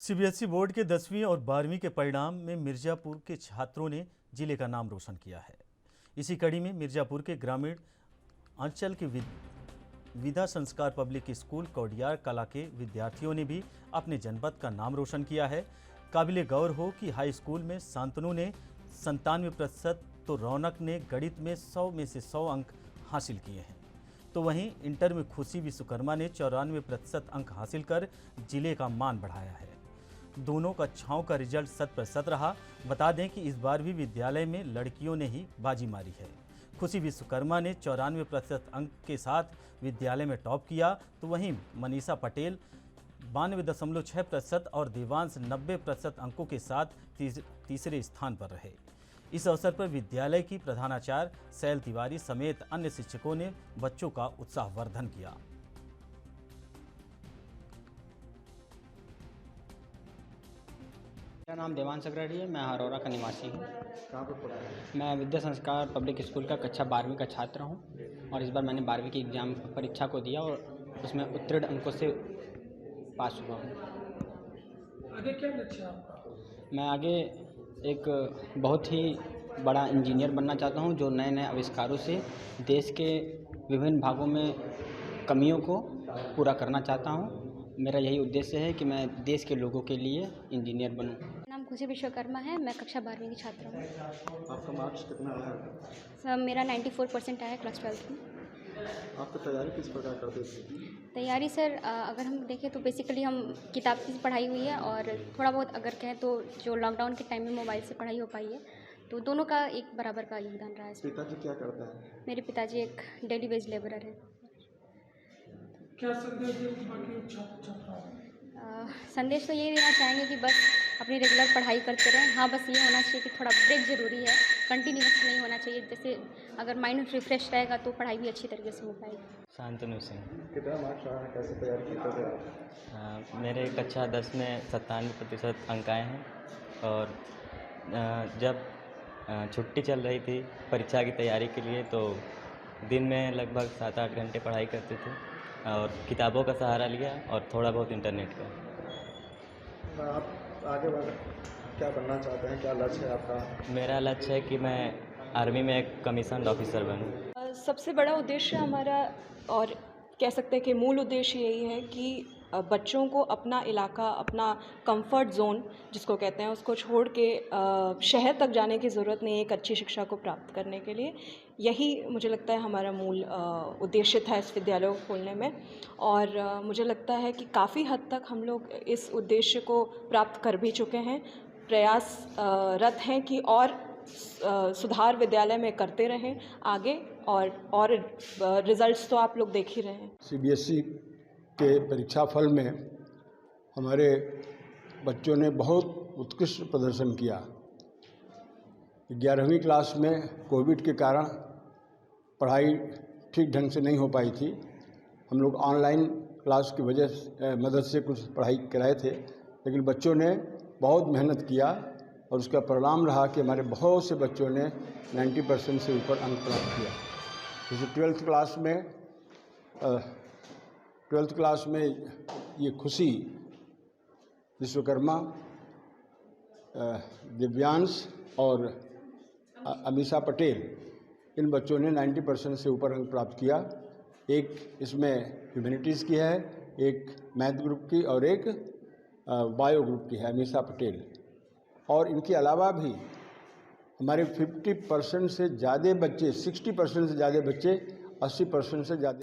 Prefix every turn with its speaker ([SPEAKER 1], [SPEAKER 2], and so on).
[SPEAKER 1] CBSE board के 10वीं और 12वीं के परिणाम में मिर्जापुर के छात्रों ने जिले का नाम रोशन किया है। इसी कड़ी में मिर्जापुर के ग्रामीण अंचल के विद्या संस्कार पब्लिक स्कूल कौडियार कला के विद्यार्थियों ने भी अपने जनपद का नाम रोशन किया है। काबिले गौर हो कि हाई स्कूल में शांतनु ने 97% तो रौनक ने गणित में 100 में से 100 अंक हासिल किए हैं। तो वहीं इंटर में खुशी विश्वकर्मा ने 94% अंक हासिल कर जिले का मान बढ़ाया है। दोनों कक्षाओं का रिजल्ट 100% रहा। बता दें कि इस बार भी विद्यालय में लड़कियों ने ही बाजी मारी है। खुशी विश्वकर्मा ने 94% अंक के साथ विद्यालय में टॉप किया, तो वहीं मनीषा पटेल 92.6% और देवांश 90% अंकों के साथ तीसरे स्थान पर रहे। इस अवसर पर विद्यालय की प्रधानाचार्य शैल तिवारी समेत अन्य शिक्षकों ने बच्चों का उत्साहवर्धन किया।
[SPEAKER 2] मेरा नाम देवांश अग्रवाल है। मैं हरौरा का निवासी हूँ।
[SPEAKER 3] कहाँ पर पढ़ा है?
[SPEAKER 2] मैं विद्या संस्कार पब्लिक स्कूल का कक्षा 12वीं का छात्र हूँ और इस बार मैंने 12वीं की एग्ज़ाम परीक्षा को दिया और उसमें उत्तीर्ण अंकों से पास हुआ हूँ।
[SPEAKER 3] आगे क्या लक्ष्य है आपका?
[SPEAKER 2] मैं आगे एक बहुत ही बड़ा इंजीनियर बनना चाहता हूँ जो नए नए आविष्कारों से देश के विभिन्न भागों में कमियों को पूरा करना चाहता हूँ। मेरा यही उद्देश्य है कि मैं देश के लोगों के लिए इंजीनियर बनूँ।
[SPEAKER 4] नाम खुशी विश्वकर्मा है। मैं कक्षा 12वीं की छात्र हूँ।
[SPEAKER 3] आपका मार्क्स कितना आया है?
[SPEAKER 4] सर मेरा 94% आया क्लास 12th में।
[SPEAKER 3] आपकी तैयारी किस प्रकार करते थे?
[SPEAKER 4] तैयारी सर अगर हम देखें तो बेसिकली हम किताब की पढ़ाई हुई है और थोड़ा बहुत अगर कहें तो जो लॉकडाउन के टाइम में मोबाइल से पढ़ाई हो पाई है, तो दोनों का एक बराबर का योगदान रहा है इसमें।
[SPEAKER 3] पिताजी क्या करता है?
[SPEAKER 4] मेरे पिताजी एक डेली वेज लेबरर है।
[SPEAKER 3] क्या संदेश देंगे बाकी छात्र छात्राओं को?
[SPEAKER 4] संदेश तो यही देना चाहेंगे कि बस अपनी रेगुलर पढ़ाई करते रहें। हाँ, बस ये होना चाहिए कि थोड़ा ब्रेक ज़रूरी है, कंटिन्यूअस नहीं होना चाहिए। जैसे अगर माइंड रिफ्रेश रहेगा तो पढ़ाई भी अच्छी तरीके से हो पाएगी।
[SPEAKER 5] शांतनु सिंह।
[SPEAKER 3] कितना मार्क्स आया है? कैसे तैयारी करते थे आप?
[SPEAKER 5] मेरे कक्षा 10 में 97% अंक आए हैं और जब छुट्टी चल रही थी परीक्षा की तैयारी के लिए तो दिन में लगभग 7-8 घंटे पढ़ाई करते थे और किताबों का सहारा लिया और थोड़ा बहुत इंटरनेट का।
[SPEAKER 3] आप आगे क्या बनना चाहते हैं? क्या लक्ष्य है आपका?
[SPEAKER 5] मेरा लक्ष्य है कि मैं आर्मी में एक कमीशन्ड ऑफिसर बनूं।
[SPEAKER 6] सबसे बड़ा उद्देश्य हमारा और कह सकते हैं कि मूल उद्देश्य यही है कि बच्चों को अपना इलाका, अपना कंफर्ट जोन जिसको कहते हैं, उसको छोड़ के शहर तक जाने की ज़रूरत नहीं है एक अच्छी शिक्षा को प्राप्त करने के लिए। यही मुझे लगता है हमारा मूल उद्देश्य था इस विद्यालय को खोलने में और मुझे लगता है कि काफ़ी हद तक हम लोग इस उद्देश्य को प्राप्त कर भी चुके हैं। प्रयासरत हैं कि और सुधार विद्यालय में करते रहें आगे और रिजल्ट्स तो आप लोग देख ही रहे हैं।
[SPEAKER 7] सीबीएसई के परीक्षा फल में हमारे बच्चों ने बहुत उत्कृष्ट प्रदर्शन किया। 11वीं क्लास में कोविड के कारण पढ़ाई ठीक ढंग से नहीं हो पाई थी। हम लोग ऑनलाइन क्लास की मदद से कुछ पढ़ाई कराए थे, लेकिन बच्चों ने बहुत मेहनत किया और उसका परिणाम रहा कि हमारे बहुत से बच्चों ने 90% से ऊपर अंक प्राप्त किया। जैसे 12th क्लास में ये खुशी विश्वकर्मा, दिव्यांश और अमीषा पटेल, इन बच्चों ने 90% से ऊपर अंक प्राप्त किया। एक इसमें ह्यूमैनिटीज़ की है, एक मैथ ग्रुप की और एक बायो ग्रुप की है अमीषा पटेल। और इनके अलावा भी हमारे 50% से ज़्यादा बच्चे, 60% से ज़्यादा बच्चे, 80% से ज़्यादा